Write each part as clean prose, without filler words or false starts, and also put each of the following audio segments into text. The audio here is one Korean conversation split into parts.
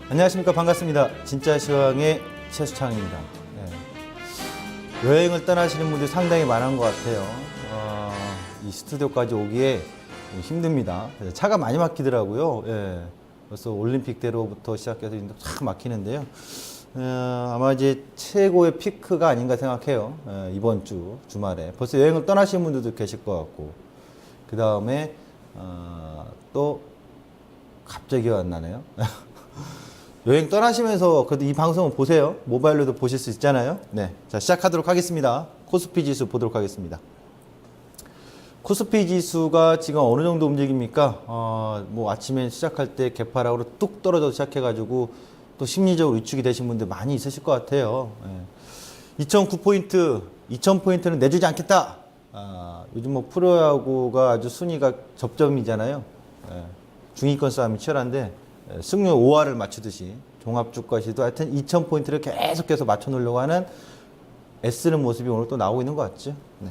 안녕하십니까. 반갑습니다. 진짜 시황의 최수창입니다. 여행을 떠나시는 분들이 상당히 많은 것 같아요. 이 스튜디오까지 오기에 힘듭니다. 차가 많이 막히더라고요. 벌써 올림픽대로부터 시작해서 참 막히는데요. 아마 이제 최고의 피크가 아닌가 생각해요. 이번 주말에. 벌써 여행을 떠나시는 분들도 계실 것 같고. 그 다음에, 또, 갑자기 안 나네요. 여행 떠나시면서 그래도 이 방송을 보세요. 모바일로도 보실 수 있잖아요. 네. 자, 시작하도록 하겠습니다. 코스피 지수 보도록 하겠습니다. 코스피 지수가 지금 어느 정도 움직입니까? 뭐 아침에 시작할 때 개파락으로 뚝 떨어져 시작해가지고 또 심리적으로 위축이 되신 분들 많이 있으실 것 같아요. 2009포인트, 2000포인트는 내주지 않겠다. 요즘 뭐 프로야구가 아주 순위가 접점이잖아요. 중위권 싸움이 치열한데 승률 5할을 맞추듯이 종합주가시도 하여튼 2000포인트를 계속해서 맞춰놓으려고 하는 애쓰는 모습이 오늘 또 나오고 있는 것 같죠. 네.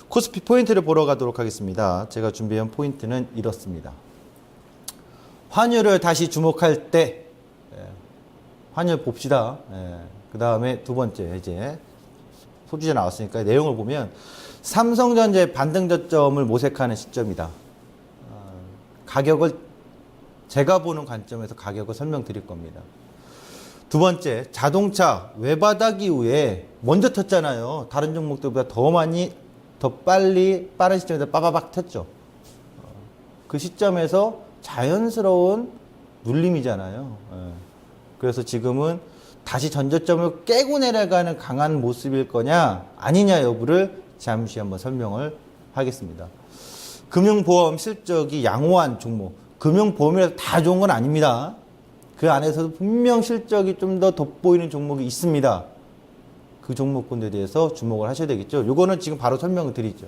코스피 포인트를 보러 가도록 하겠습니다. 제가 준비한 포인트는 이렇습니다. 환율을 다시 주목할 때 환율 봅시다. 그 다음에 두 번째 이제 소주제 나왔으니까 내용을 보면 삼성전자의 반등 저점을 모색하는 시점이다. 가격을 제가 보는 관점에서 가격을 설명드릴 겁니다. 두 번째, 자동차 외바닥 이후에 먼저 텄잖아요. 다른 종목들보다 더 빨리 빠른 시점에서 빠바박 텄죠. 그 시점에서 자연스러운 눌림이잖아요. 그래서 지금은 다시 전저점을 깨고 내려가는 강한 모습일 거냐 아니냐 여부를 잠시 한번 설명을 하겠습니다. 금융보험 실적이 양호한 종목, 금융보험이라서 다 좋은 건 아닙니다. 그 안에서도 분명 실적이 좀 더 돋보이는 종목이 있습니다. 그 종목군에 대해서 주목을 하셔야 되겠죠. 요거는 지금 바로 설명을 드리죠.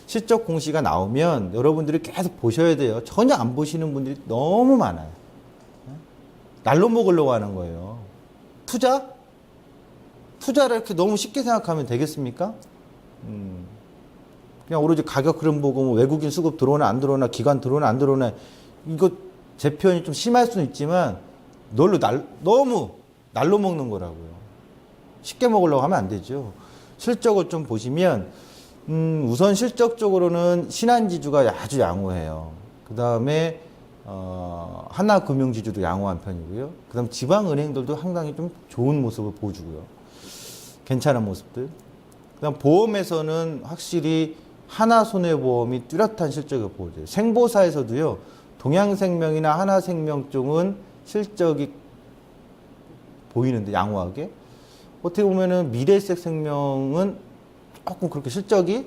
실적 공시가 나오면 여러분들이 계속 보셔야 돼요. 전혀 안 보시는 분들이 너무 많아요. 날로 먹으려고 하는 거예요. 투자를 이렇게 너무 쉽게 생각하면 되겠습니까? 그냥 오로지 가격 흐름 보고 뭐 외국인 수급 들어오나 안 들어오나 기관 들어오나 안 들어오나 이거 제 표현이 좀 심할 수는 있지만 너무 날로 먹는 거라고요. 쉽게 먹으려고 하면 안 되죠. 실적을 좀 보시면 우선 실적적으로는 신한지주가 아주 양호해요. 그 다음에 하나금융지주도 양호한 편이고요. 그 다음 지방은행들도 상당히 좀 좋은 모습을 보여주고요. 괜찮은 모습들. 그 다음 보험에서는 확실히 하나손해보험이 뚜렷한 실적을 보여줘요. 생보사에서도요. 동양생명이나 하나생명 쪽은 실적이 보이는데 양호하게. 어떻게 보면은 미래에셋생명은 조금 그렇게 실적이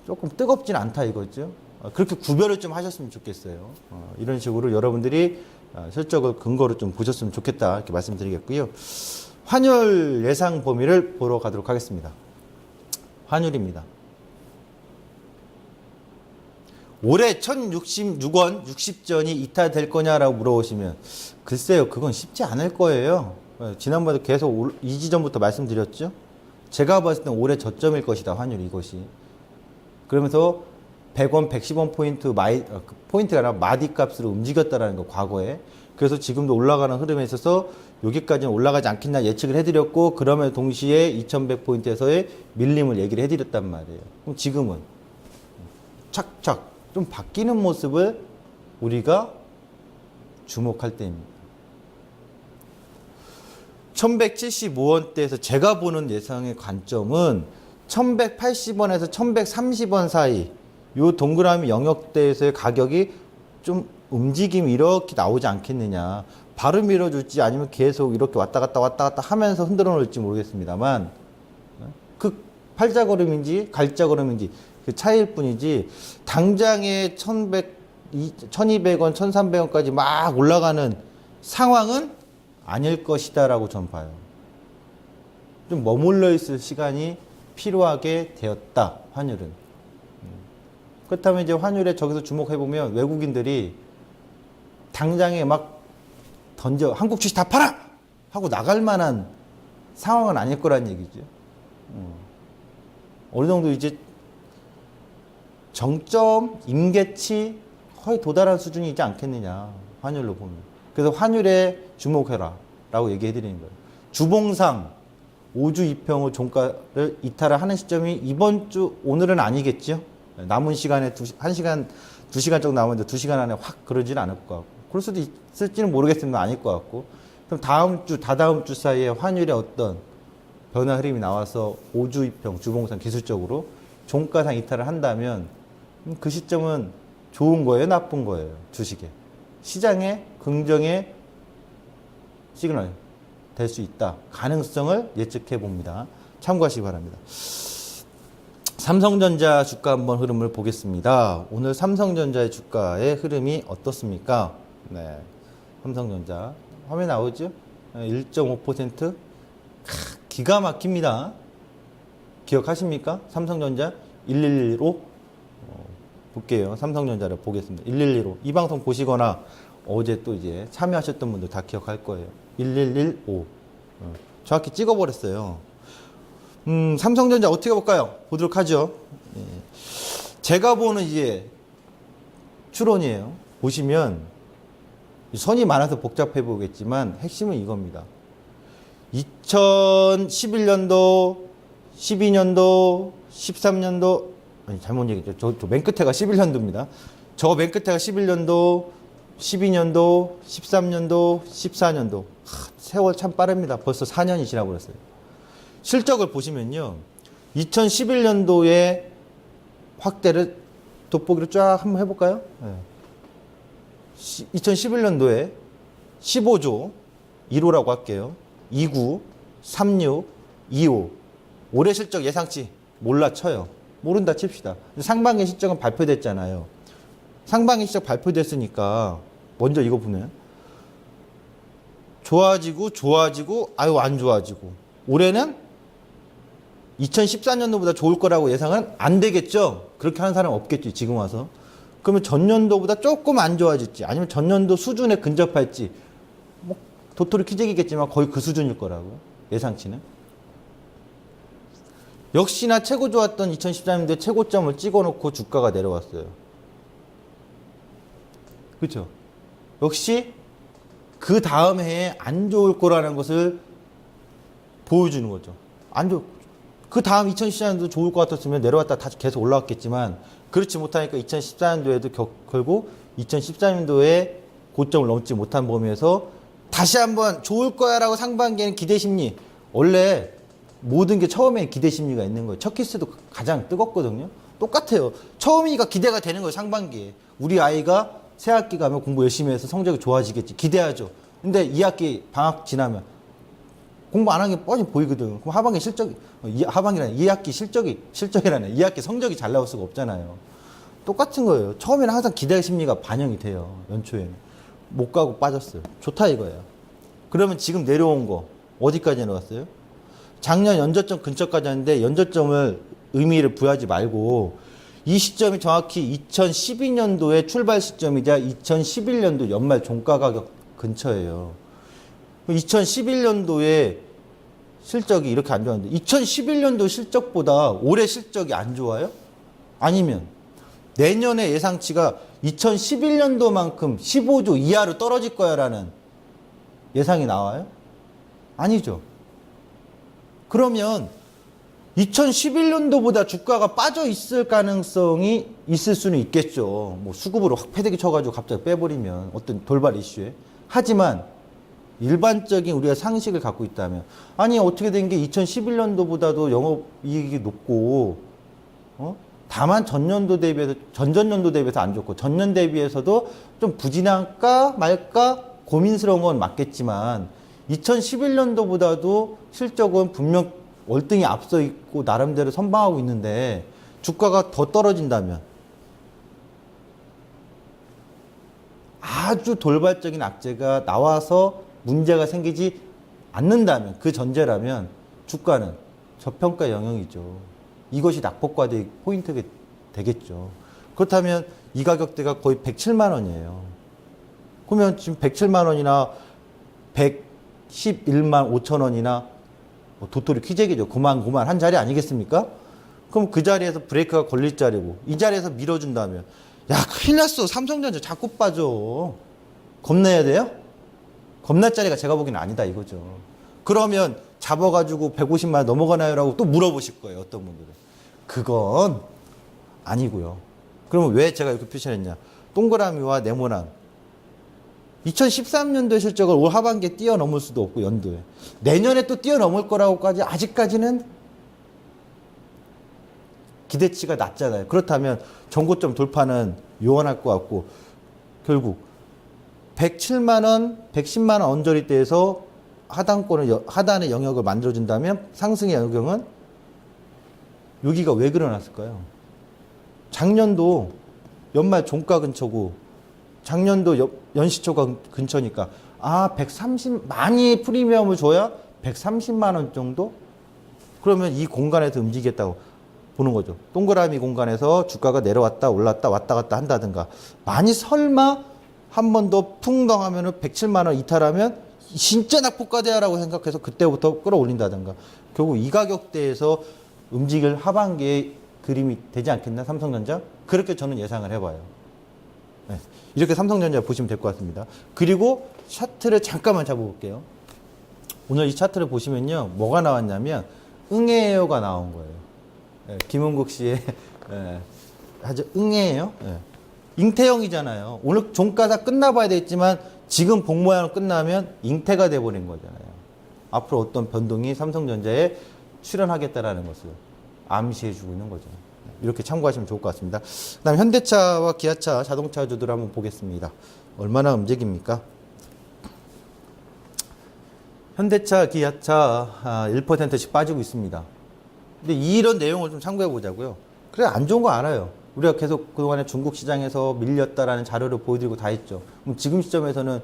조금 뜨겁진 않다 이거죠. 그렇게 구별을 좀 하셨으면 좋겠어요. 이런 식으로 여러분들이 실적을 근거로 좀 보셨으면 좋겠다 이렇게 말씀드리겠고요. 환율 예상 범위를 보러 가도록 하겠습니다. 환율입니다. 올해 1066원 60전이 이탈될 거냐라고 물어보시면 글쎄요. 그건 쉽지 않을 거예요. 지난번에 계속 이 지점부터 말씀드렸죠. 제가 봤을 땐 올해 저점일 것이다. 환율 이것이. 그러면서 100원, 110원 포인트가 아니라 마디 값으로 움직였다라는 거 과거에. 그래서 지금도 올라가는 흐름에 있어서 여기까지는 올라가지 않겠냐 예측을 해드렸고 그러면 동시에 2100포인트에서의 밀림을 얘기를 해드렸단 말이에요. 그럼 지금은 착착 좀 바뀌는 모습을 우리가 주목할 때입니다. 1175원대에서 제가 보는 예상의 관점은 1180원에서 1130원 사이 요 동그라미 영역대에서의 가격이 좀 움직임이 이렇게 나오지 않겠느냐. 바로 밀어줄지 아니면 계속 이렇게 왔다 갔다 하면서 흔들어 놓을지 모르겠습니다만 그 팔자걸음인지 갈자걸음인지 그 차이일 뿐이지 당장에 1200원, 1300원까지 막 올라가는 상황은 아닐 것이다 라고 전 봐요. 좀 머물러 있을 시간이 필요하게 되었다. 환율은. 그렇다면 이제 환율에 저기서 주목해보면 외국인들이 당장에 막 던져 한국 주식 다 팔아! 하고 나갈 만한 상황은 아닐 거란 얘기죠. 어느 정도 이제 정점, 임계치 거의 도달한 수준이지 않겠느냐. 환율로 보면. 그래서 환율에 주목해라라고 얘기해 드리는 거예요. 주봉상 5주 2평 후 종가를 이탈을 하는 시점이 이번 주 오늘은 아니겠죠. 남은 시간에 1시간 2시간 정도 남았는데 2시간 안에 확 그러지는 않을 것 같고, 그럴 수도 있을지는 모르겠지만 아닐 것 같고, 그럼 다음 주 다다음 주 사이에 환율의 어떤 변화 흐름이 나와서 5주 2평 주봉상 기술적으로 종가상 이탈을 한다면 그 시점은 좋은 거예요, 나쁜 거예요? 주식에 시장에 긍정의 시그널 될 수 있다, 가능성을 예측해 봅니다. 참고하시기 바랍니다. 삼성전자 주가 한번 흐름을 보겠습니다. 오늘 삼성전자의 주가의 흐름이 어떻습니까? 네, 삼성전자 화면 나오죠? 1.5% 기가 막힙니다. 기억하십니까? 삼성전자 1115 볼게요. 삼성전자를 보겠습니다. 1115 이 방송 보시거나 어제 또 이제 참여하셨던 분들 다 기억할 거예요. 1115 정확히 찍어버렸어요. 삼성전자 어떻게 볼까요? 보도록 하죠. 예. 제가 보는 이제 추론이에요. 보시면 선이 많아서 복잡해 보겠지만 핵심은 이겁니다. 2011년도, 12년도, 13년도, 아니 잘못 얘기했죠. 저 맨 끝에가 11년도입니다. 저 맨 끝에가 11년도, 12년도, 13년도, 14년도. 세월 참 빠릅니다. 벌써 4년이 지나버렸어요. 실적을 보시면요. 2011년도에 확대를 돋보기로 쫙 한번 해볼까요? 네. 2011년도에 15조 1호라고 할게요. 29, 36, 25. 올해 실적 예상치 몰라 쳐요. 모른다 칩시다. 상반기 실적은 발표됐잖아요. 상반기 실적 발표됐으니까 먼저 이거 보면 좋아지고 아유 안 좋아지고, 올해는 2014년도보다 좋을 거라고 예상은 안 되겠죠. 그렇게 하는 사람 없겠지 지금 와서. 그러면 전년도보다 조금 안 좋아질지, 아니면 전년도 수준에 근접할지, 뭐 도토리 키재기겠지만 거의 그 수준일 거라고 예상치는. 역시나 최고 좋았던 2014년도에 최고점을 찍어놓고 주가가 내려왔어요. 그렇죠? 역시 그 다음 해에 안 좋을 거라는 것을 보여주는 거죠. 그 다음 2014년도 좋을 것 같았으면 내려왔다 다시 계속 올라왔겠지만, 그렇지 못하니까 2014년도에도 결국 2014년도에 고점을 넘지 못한 범위에서 다시 한번 좋을 거야 라고 상반기에는 기대심리, 원래 모든 게 처음에 기대심리가 있는 거예요. 첫 키스도 가장 뜨겁거든요. 똑같아요. 처음이니까 기대가 되는 거예요. 상반기에 우리 아이가 새 학기 가면 공부 열심히 해서 성적이 좋아지겠지, 기대하죠. 근데 2학기 방학 지나면 공부 안 한 게 뻔히 보이거든. 그럼 하반기 실적이, 하반기라는 2학기 실적이라는 2학기 성적이 잘 나올 수가 없잖아요. 똑같은 거예요. 처음에는 항상 기대 심리가 반영이 돼요. 연초에는. 못 가고 빠졌어요. 좋다 이거예요. 그러면 지금 내려온 거 어디까지 내려왔어요? 작년 연저점 근처까지 하는데 연저점을 의미를 부여하지 말고 이 시점이 정확히 2012년도의 출발 시점이자 2011년도 연말 종가 가격 근처예요. 2011년도에 실적이 이렇게 안 좋았는데 2011년도 실적보다 올해 실적이 안 좋아요? 아니면 내년의 예상치가 2011년도만큼 15조 이하로 떨어질 거야 라는 예상이 나와요? 아니죠. 그러면 2011년도보다 주가가 빠져 있을 가능성이 있을 수는 있겠죠. 뭐 수급으로 확 패대기 쳐가지고 갑자기 빼버리면 어떤 돌발 이슈에. 하지만 일반적인 우리가 상식을 갖고 있다면, 아니 어떻게 된 게 2011년도보다도 영업이익이 높고, 다만 전년도 대비해서 안 좋고, 전년 대비해서도 좀 부진할까 말까 고민스러운 건 맞겠지만 2011년도보다도 실적은 분명 월등히 앞서 있고 나름대로 선방하고 있는데 주가가 더 떨어진다면, 아주 돌발적인 악재가 나와서 문제가 생기지 않는다면, 그 전제라면 주가는 저평가 영역이죠. 이것이 낙폭과대의 포인트가 되겠죠. 그렇다면 이 가격대가 거의 107만 원이에요. 그러면 지금 107만 원이나 111만 5천 원이나 도토리 키재기죠. 고만 한 자리 아니겠습니까? 그럼 그 자리에서 브레이크가 걸릴 자리고, 이 자리에서 밀어준다면, 야 큰일 났어. 삼성전자 자꾸 빠져. 겁내야 돼요? 겁날짜리가 제가 보기에는 아니다 이거죠. 그러면 잡아가지고 150만 원 넘어가나요라고 또 물어보실 거예요. 어떤 분들은. 그건 아니고요. 그러면 왜 제가 이렇게 표시했냐. 동그라미와 네모난 2013년도의 실적을 올 하반기에 뛰어넘을 수도 없고 연도에. 내년에 또 뛰어넘을 거라고까지 아직까지는 기대치가 낮잖아요. 그렇다면 전고점 돌파는 요원할 것 같고 결국 107만 원, 110만 원 언저리대에서 하단의 영역을 만들어준다면 상승의 영역은 여기가 왜 그려놨을까요? 작년도 연말 종가 근처고 작년도 연시초가 근처니까 130 많이 프리미엄을 줘야 130만 원 정도? 그러면 이 공간에서 움직이겠다고 보는 거죠. 동그라미 공간에서 주가가 내려왔다 올랐다 왔다 갔다 한다든가 많이 설마 한 번 더 풍덩 하면은 107만 원 이탈하면 진짜 낙폭과대야라고 생각해서 그때부터 끌어올린다든가 결국 이 가격대에서 움직일 하반기의 그림이 되지 않겠나 삼성전자? 그렇게 저는 예상을 해봐요. 네. 이렇게 삼성전자 보시면 될 것 같습니다. 그리고 차트를 잠깐만 잡아볼게요. 오늘 이 차트를 보시면요. 뭐가 나왔냐면 응애에요가 나온 거예요. 네. 김은국 씨의 아주 응애에요. 네. 잉태형이잖아요. 오늘 종가가 끝나봐야 되겠지만 지금 복모양으로 끝나면 잉태가 돼버린 거잖아요. 앞으로 어떤 변동이 삼성전자에 출현하겠다라는 것을 암시해주고 있는 거죠. 이렇게 참고하시면 좋을 것 같습니다. 그 다음 현대차와 기아차 자동차주들 한번 보겠습니다. 얼마나 움직입니까? 현대차, 기아차 1%씩 빠지고 있습니다. 근데 이런 내용을 좀 참고해 보자고요. 그래 안 좋은 거 알아요. 우리가 계속 그동안에 중국 시장에서 밀렸다라는 자료를 보여드리고 다 했죠. 그럼 지금 시점에서는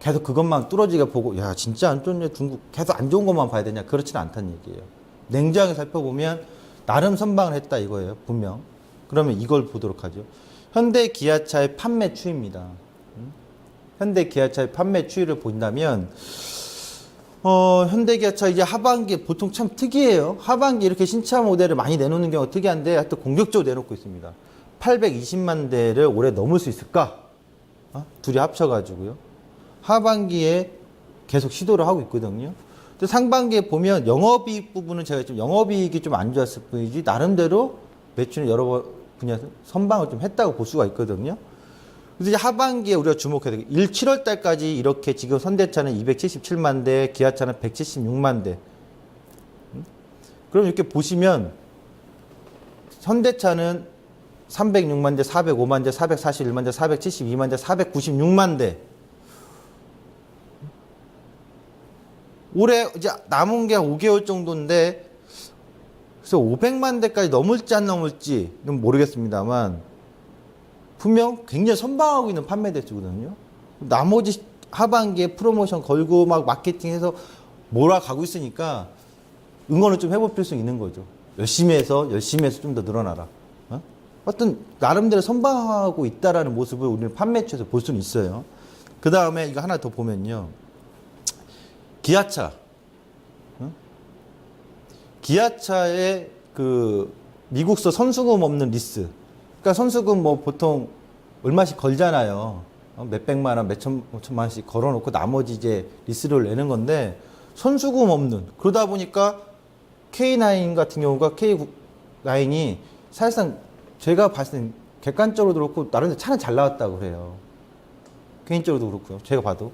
계속 그것만 뚫어지게 보고 야 진짜 안 좋네 중국 계속 안 좋은 것만 봐야 되냐 그렇지는 않다는 얘기예요. 냉정하게 살펴보면 나름 선방을 했다 이거예요. 분명. 그러면 이걸 보도록 하죠. 현대 기아차의 판매 추이입니다. 현대 기아차의 판매 추이를 본다면 현대 기아차 이제 하반기 보통 참 특이해요. 하반기 이렇게 신차 모델을 많이 내놓는 경우가 특이한데 하여튼 공격적으로 내놓고 있습니다. 820만 대를 올해 넘을 수 있을까? 둘이 합쳐가지고요. 하반기에 계속 시도를 하고 있거든요. 근데 상반기에 보면 영업이익 부분은 제가 좀 영업이익이 좀 안 좋았을 뿐이지 나름대로 매출은 여러 분야에서 선방을 좀 했다고 볼 수가 있거든요. 그래서 이제 하반기에 우리가 주목해야 되게 7월 달까지 이렇게 지금 현대차는 277만 대, 기아차는 176만 대. 그럼 이렇게 보시면 현대차는 306만 대, 405만 대, 441만 대, 472만 대, 496만 대. 올해 이제 남은 게 5개월 정도인데 그래서 500만 대까지 넘을지 안 넘을지는 모르겠습니다만 분명 굉장히 선방하고 있는 판매 대수거든요. 나머지 하반기에 프로모션 걸고 막 마케팅해서 몰아가고 있으니까 응원을 좀 해볼 필요성이 있는 거죠. 열심히 해서 좀 더 늘어나라. 어떤 나름대로 선방하고 있다라는 모습을 우리는 판매처에서 볼 수는 있어요. 그 다음에 이거 하나 더 보면요. 기아차. 기아차의 그 미국서 선수금 없는 리스. 그러니까 선수금 뭐 보통 얼마씩 걸잖아요. 몇백만 원, 몇천만 원씩 걸어놓고 나머지 이제 리스를 내는 건데 선수금 없는. 그러다 보니까 K9 같은 경우가 K9이 사실상 제가 봤을 땐 객관적으로도 그렇고 나름대로 차는 잘 나왔다고 그래요. 개인적으로도 그렇고요. 제가 봐도.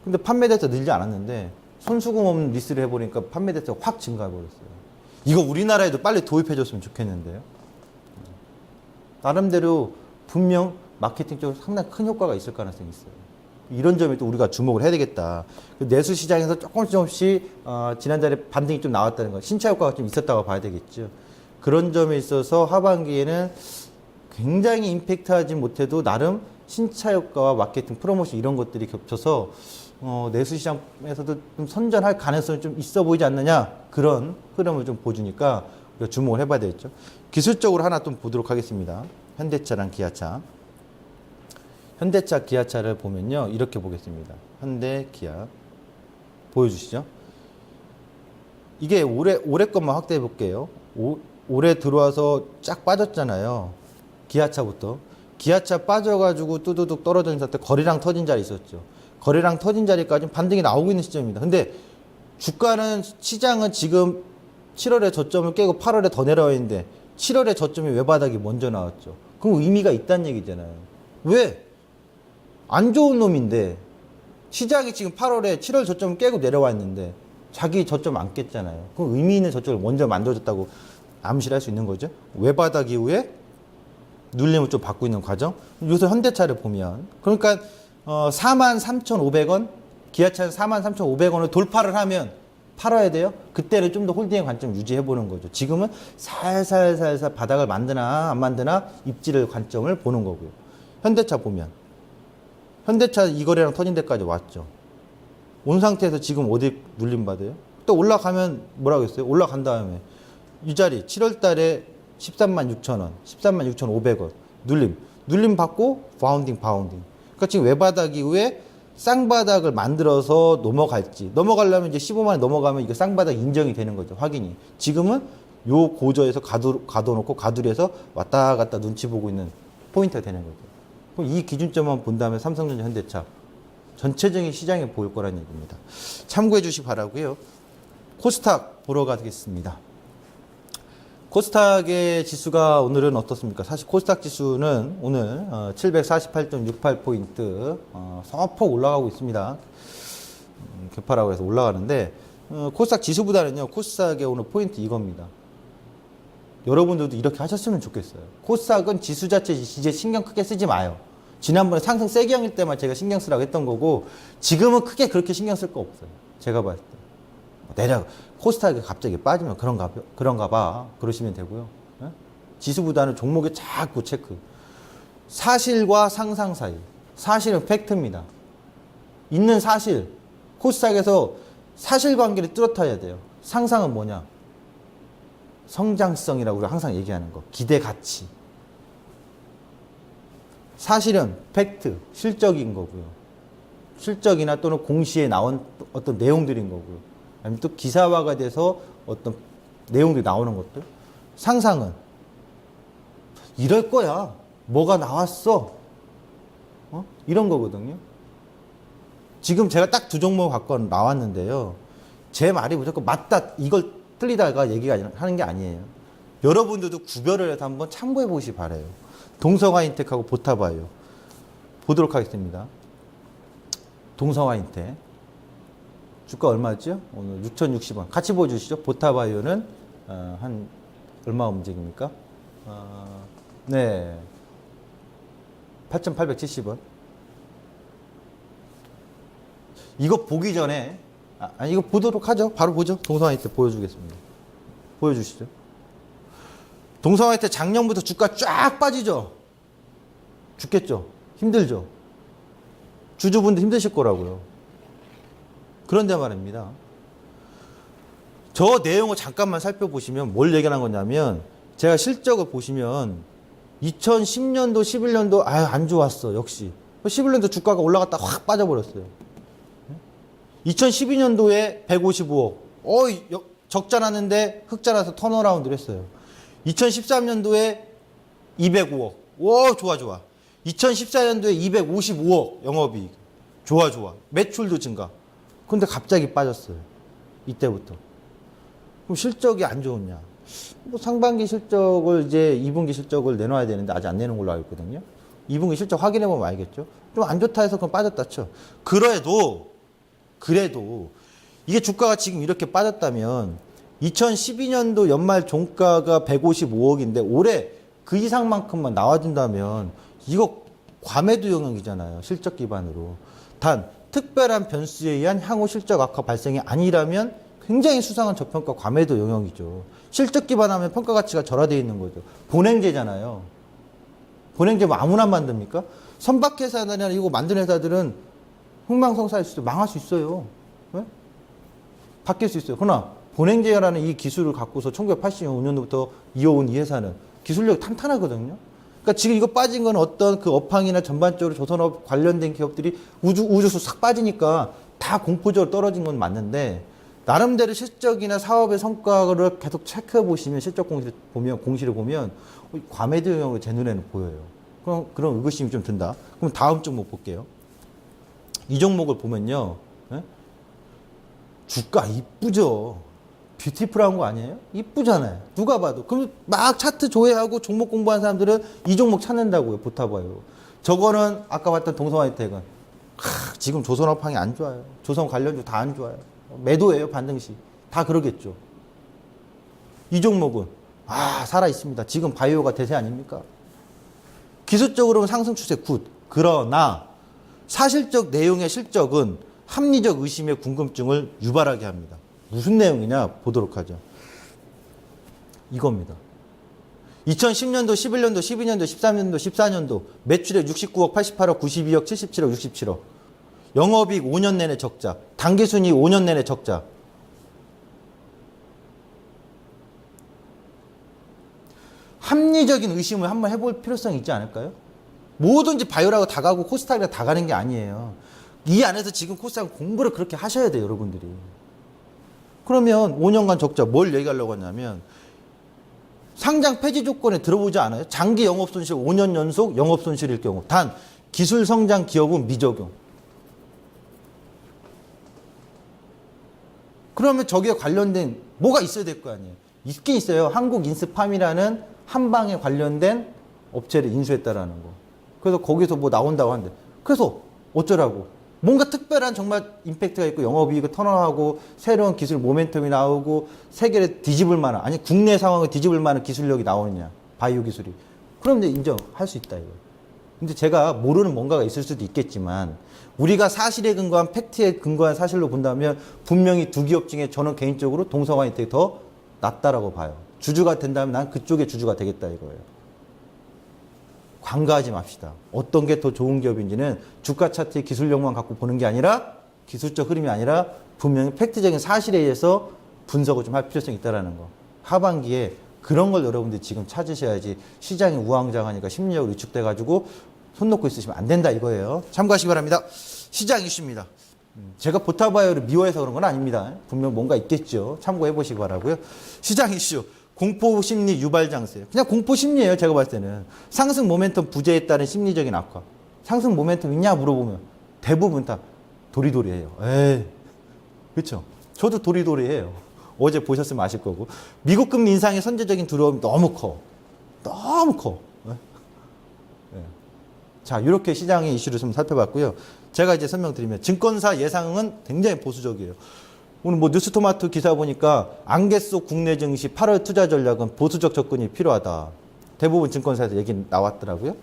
근데 판매 대수가 늘지 않았는데 선수금 없는 리스를 해보니까 판매 대수가 확 증가해버렸어요. 이거 우리나라에도 빨리 도입해줬으면 좋겠는데요. 나름대로 분명 마케팅적으로 상당히 큰 효과가 있을 가능성이 있어요. 이런 점에 또 우리가 주목을 해야 되겠다. 내수 시장에서 조금씩 지난달에 반등이 좀 나왔다는 거, 신차 효과가 좀 있었다고 봐야 되겠죠. 그런 점에 있어서 하반기에는 굉장히 임팩트하지 못해도 나름 신차 효과와 마케팅, 프로모션 이런 것들이 겹쳐서 내수 시장에서도 좀 선전할 가능성이 좀 있어 보이지 않느냐 그런 흐름을 좀 보여주니까 우리가 주목을 해봐야 되겠죠. 기술적으로 하나 좀 보도록 하겠습니다. 현대차랑 기아차. 현대차, 기아차를 보면요. 이렇게 보겠습니다. 현대, 기아. 보여주시죠. 이게 올해 것만 확대해 볼게요. 올해 들어와서 쫙 빠졌잖아요. 기아차부터. 기아차 빠져가지고 뚜두둑 떨어진 상태 거리랑 터진 자리 있었죠. 거래량 터진 자리까지 반등이 나오고 있는 시점입니다. 근데 주가는 시장은 지금 7월에 저점을 깨고 8월에 더 내려와 있는데 7월에 저점이 외바닥이 먼저 나왔죠. 그럼 의미가 있다는 얘기잖아요. 왜? 안 좋은 놈인데 시장이 지금 8월에 7월 저점을 깨고 내려와 있는데 자기 저점 안 깼잖아요. 그럼 의미 있는 저점을 먼저 만들어줬다고 암시를 할 수 있는 거죠. 외바닥 이후에 눌림을 좀 받고 있는 과정. 요새 현대차를 보면 그러니까 43,500원 기아차는 43,500원을 돌파를 하면 팔아야 돼요. 그때는 좀 더 홀딩의 관점 유지해 보는 거죠. 지금은 살살살살 바닥을 만드나 안 만드나 입지를 관점을 보는 거고요. 현대차 보면 현대차 이 거래량 터진 데까지 왔죠. 온 상태에서 지금 어디 눌림 받아요? 또 올라가면 뭐라고 했어요? 올라간 다음에 이 자리 7월 달에 136,000원, 136,500원 눌림 받고 바운딩. 그러니까 지금 외바닥 이후에 쌍바닥을 만들어서 넘어가려면 이제 15만원 넘어가면 이거 쌍바닥 인정이 되는 거죠. 확인이. 지금은 요 고저에서 가둬놓고 가두리에서 왔다 갔다 눈치 보고 있는 포인트가 되는 거죠. 그럼 이 기준점만 본 다음에 삼성전자, 현대차 전체적인 시장에 보일 거라는 얘기입니다. 참고해 주시기 바라고요. 코스닥 보러 가겠습니다. 코스닥의 지수가 오늘은 어떻습니까? 사실 코스닥 지수는 오늘 748.68포인트 소폭 올라가고 있습니다. 개파라고 해서 올라가는데 코스닥 지수보다는요. 코스닥의 오늘 포인트 이겁니다. 여러분들도 이렇게 하셨으면 좋겠어요. 코스닥은 지수 자체 이제 신경 크게 쓰지 마요. 지난번에 상승 세경일 때만 제가 신경 쓰라고 했던 거고 지금은 크게 그렇게 신경 쓸 거 없어요. 제가 봤을 때. 코스닥이 갑자기 빠지면 그런가 봐. 그러시면 되고요. 네? 지수보다는 종목에 자꾸 체크. 사실과 상상 사이. 사실은 팩트입니다. 있는 사실. 코스닥에서 사실관계를 뚜렷해야 돼요. 상상은 뭐냐? 성장성이라고 우리가 항상 얘기하는 거. 기대 가치. 사실은 팩트, 실적인 거고요. 실적이나 또는 공시에 나온 어떤 내용들인 거고요. 아니면 또 기사화가 돼서 어떤 내용들이 나오는 것들. 상상은 이럴 거야. 뭐가 나왔어. 이런 거거든요. 지금 제가 딱 두 종목 갖고 나왔는데요. 제 말이 무조건 맞다, 이걸 틀리다가 얘기가 하는 게 아니에요. 여러분들도 구별을 해서 한번 참고해 보시기 바라요. 동성화인텍하고 보타바이오 보도록 하겠습니다. 동성화인텍 주가 얼마였죠? 오늘 6,060원. 같이 보여주시죠. 보타바이오는 한 얼마 움직입니까? 네, 8,870원. 이거 보기 전에 이거 보도록 하죠. 바로 보죠. 동성화인텍 보여주겠습니다. 보여주시죠. 동성화인텍 작년부터 주가 쫙 빠지죠. 죽겠죠. 힘들죠. 주주분들 힘드실 거라고요. 그런데 말입니다. 저 내용을 잠깐만 살펴보시면 뭘 얘기하는 거냐면 제가 실적을 보시면 2010년도, 11년도 안 좋았어. 역시 11년도 주가가 올라갔다 확 빠져버렸어요. 2012년도에 155억. 적자 났는데 흑자 나서 턴어라운드를 했어요. 2013년도에 205억. 오, 좋아. 2014년도에 255억 영업이익. 좋아. 매출도 증가. 근데 갑자기 빠졌어요. 이때부터. 그럼 실적이 안 좋냐? 뭐 상반기 실적을 이제 2분기 실적을 내놔야 되는데 아직 안 내는 걸로 알고 있거든요. 2분기 실적 확인해 보면 알겠죠. 좀 안 좋다 해서 그럼 빠졌다 쳐. 그래도 이게 주가가 지금 이렇게 빠졌다면 2012년도 연말 종가가 155억인데 올해 그 이상만큼만 나와준다면 이거 과매도 영역이잖아요. 실적 기반으로. 단 특별한 변수에 의한 향후 실적 악화 발생이 아니라면 굉장히 수상한 저평가 과매도 영역이죠. 실적 기반하면 평가 가치가 절하되어 있는 거죠. 본행제잖아요. 본행제 뭐 아무나 만듭니까? 선박회사나 이거 만든 회사들은 흥망성쇠할 수 있어요. 망할 수 있어요. 네? 바뀔 수 있어요. 그러나 본행제라는 이 기술을 갖고서 1985년도부터 이어온 이 회사는 기술력이 탄탄하거든요. 그러니까 지금 이거 빠진 건 어떤 그 업황이나 전반적으로 조선업 관련된 기업들이 우주수 싹 빠지니까 다 공포적으로 떨어진 건 맞는데 나름대로 실적이나 사업의 성과를 계속 체크해 보시면 실적 공시를 보면 과매도 영역으로 제 눈에는 보여요. 그런 의구심이 좀 든다. 그럼 다음 종목 볼게요. 이 종목을 보면요. 예? 주가 이쁘죠. 뷰티풀한 거 아니에요? 이쁘잖아요. 누가 봐도. 그럼 막 차트 조회하고 종목 공부하는 사람들은 이 종목 찾는다고요. 보타봐요. 저거는 아까 봤던 동성화이텍은 지금 조선업황이 안 좋아요. 조선 관련주 다 안 좋아요. 매도예요. 반등시. 다 그러겠죠. 이 종목은 살아 있습니다. 지금 바이오가 대세 아닙니까? 기술적으로는 상승 추세 굿. 그러나 사실적 내용의 실적은 합리적 의심의 궁금증을 유발하게 합니다. 무슨 내용이냐 보도록 하죠. 이겁니다. 2010년도, 11년도, 12년도, 13년도, 14년도 매출액 69억, 88억, 92억, 77억, 67억. 영업이익 5년 내내 적자. 당기순이익 5년 내내 적자. 합리적인 의심을 한번 해볼 필요성이 있지 않을까요? 뭐든지 바이오라고 다 가고 코스닥이라고 다 가는 게 아니에요. 이 안에서 지금 코스닥 공부를 그렇게 하셔야 돼요, 여러분들이. 그러면 5년간 적자 뭘 얘기하려고 하냐면 상장 폐지 조건에 들어보지 않아요? 장기 영업손실 5년 연속 영업손실일 경우 단 기술 성장 기업은 미적용. 그러면 저기에 관련된 뭐가 있어야 될 거 아니에요? 있긴 있어요. 한국인스팜이라는 한방에 관련된 업체를 인수했다라는 거. 그래서 거기서 뭐 나온다고 하는데 그래서 어쩌라고? 뭔가 특별한 정말 임팩트가 있고 영업이익을 턴어하고 새로운 기술 모멘텀이 나오고 세계를 뒤집을 만한 아니 국내 상황을 뒤집을 만한 기술력이 나오느냐 바이오 기술이 그럼 이제 인정할 수 있다 이거. 근데 제가 모르는 뭔가가 있을 수도 있겠지만 우리가 사실에 근거한 팩트에 근거한 사실로 본다면 분명히 두 기업 중에 저는 개인적으로 동성화이텍이 더 낫다라고 봐요. 주주가 된다면 난 그쪽의 주주가 되겠다 이거예요. 관가하지 맙시다. 어떤 게 더 좋은 기업인지는 주가 차트의 기술력만 갖고 보는 게 아니라 기술적 흐름이 아니라 분명히 팩트적인 사실에 의해서 분석을 좀 할 필요성이 있다는 거. 하반기에 그런 걸 여러분들이 지금 찾으셔야지 시장이 우왕좌왕하니까 심리적으로 위축돼가지고 손 놓고 있으시면 안 된다 이거예요. 참고하시기 바랍니다. 시장 이슈입니다. 제가 보타바이오를 미워해서 그런 건 아닙니다. 분명 뭔가 있겠죠. 참고해 보시기 바라고요. 시장 이슈. 공포 심리 유발 장세. 그냥 공포 심리예요. 제가 봤을 때는. 상승 모멘텀 부재에 따른 심리적인 악화. 상승 모멘텀 있냐 물어보면 대부분 다 도리도리해요. 에이. 그렇죠. 저도 도리도리해요. 어제 보셨으면 아실 거고. 미국 금리 인상의 선제적인 두려움이 너무 커. 너무 커. 네. 자, 이렇게 시장의 이슈를 좀 살펴봤고요. 제가 이제 설명드리면 증권사 예상은 굉장히 보수적이에요. 오늘 뭐 뉴스토마토 기사 보니까 안개 속 국내 증시 8월 투자 전략은 보수적 접근이 필요하다. 대부분 증권사에서 얘기 나왔더라고요.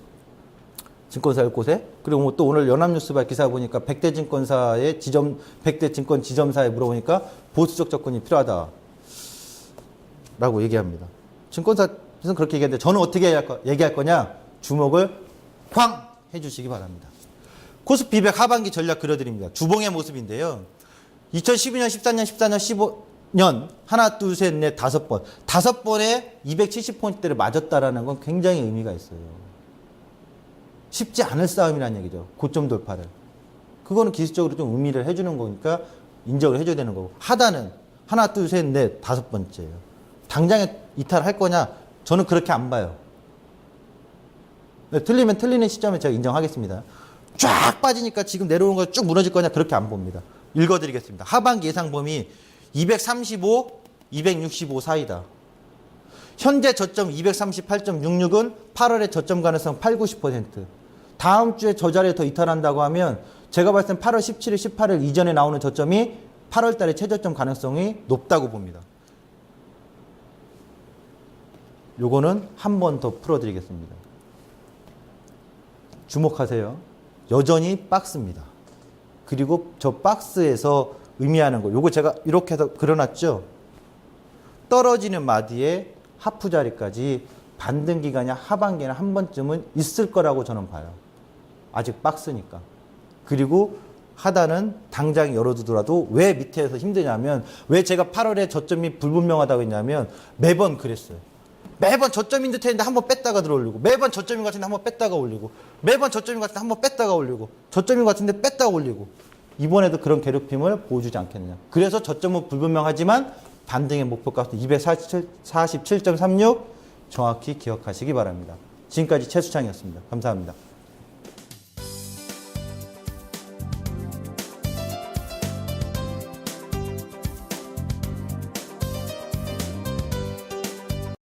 증권사 곳에. 그리고 뭐 또 오늘 연합뉴스바 기사 보니까 100대 증권사의 100대 증권 지점사에 물어보니까 보수적 접근이 필요하다. 라고 얘기합니다. 증권사에서는 그렇게 얘기하는데 저는 어떻게 얘기할 거냐? 주목을 쾅! 해주시기 바랍니다. 코스피 200 하반기 전략 그려드립니다. 주봉의 모습인데요. 2012년, 14년, 14년, 15년 하나, 둘, 셋, 넷, 5번. 5번에 270포인트대를 맞았다라는 건 굉장히 의미가 있어요. 쉽지 않을 싸움이라는 얘기죠. 고점 돌파를. 그거는 기술적으로 좀 의미를 해주는 거니까 인정을 해줘야 되는 거고. 하단은 하나, 둘, 셋, 넷, 5번째예요. 당장에 이탈할 거냐? 저는 그렇게 안 봐요. 틀리면 틀리는 시점에 제가 인정하겠습니다. 쫙 빠지니까 지금 내려오는 거 쭉 무너질 거냐? 그렇게 안 봅니다. 읽어드리겠습니다. 하반기 예상 범위 235, 265 사이다. 현재 저점 238.66은 8월의 저점 가능성 8, 90%. 다음 주에 저 자리에 더 이탈한다고 하면 제가 봤을 땐 8월 17일, 18일 이전에 나오는 저점이 8월 달에 최저점 가능성이 높다고 봅니다. 요거는 한 번 더 풀어드리겠습니다. 주목하세요. 여전히 박스입니다. 그리고 저 박스에서 의미하는 거, 요거 제가 이렇게 해서 그려놨죠? 떨어지는 마디에 하프 자리까지 반등 기간이 하반기에는 한 번쯤은 있을 거라고 저는 봐요. 아직 박스니까. 그리고 하단은 당장 열어두더라도 왜 밑에서 힘드냐면, 왜 제가 8월에 저점이 불분명하다고 했냐면 매번 그랬어요. 매번 저점인 듯 했는데 한번 뺐다가 들어올리고, 매번 저점인 것 같은데 한번 뺐다가 올리고, 매번 저점인 것 같은데 한번 뺐다가 올리고, 저점인 것 같은데 뺐다가 올리고. 이번에도 그런 괴롭힘을 보여주지 않겠느냐. 그래서 저점은 불분명하지만 반등의 목표값은 247.36 정확히 기억하시기 바랍니다. 지금까지 최수창이었습니다. 감사합니다.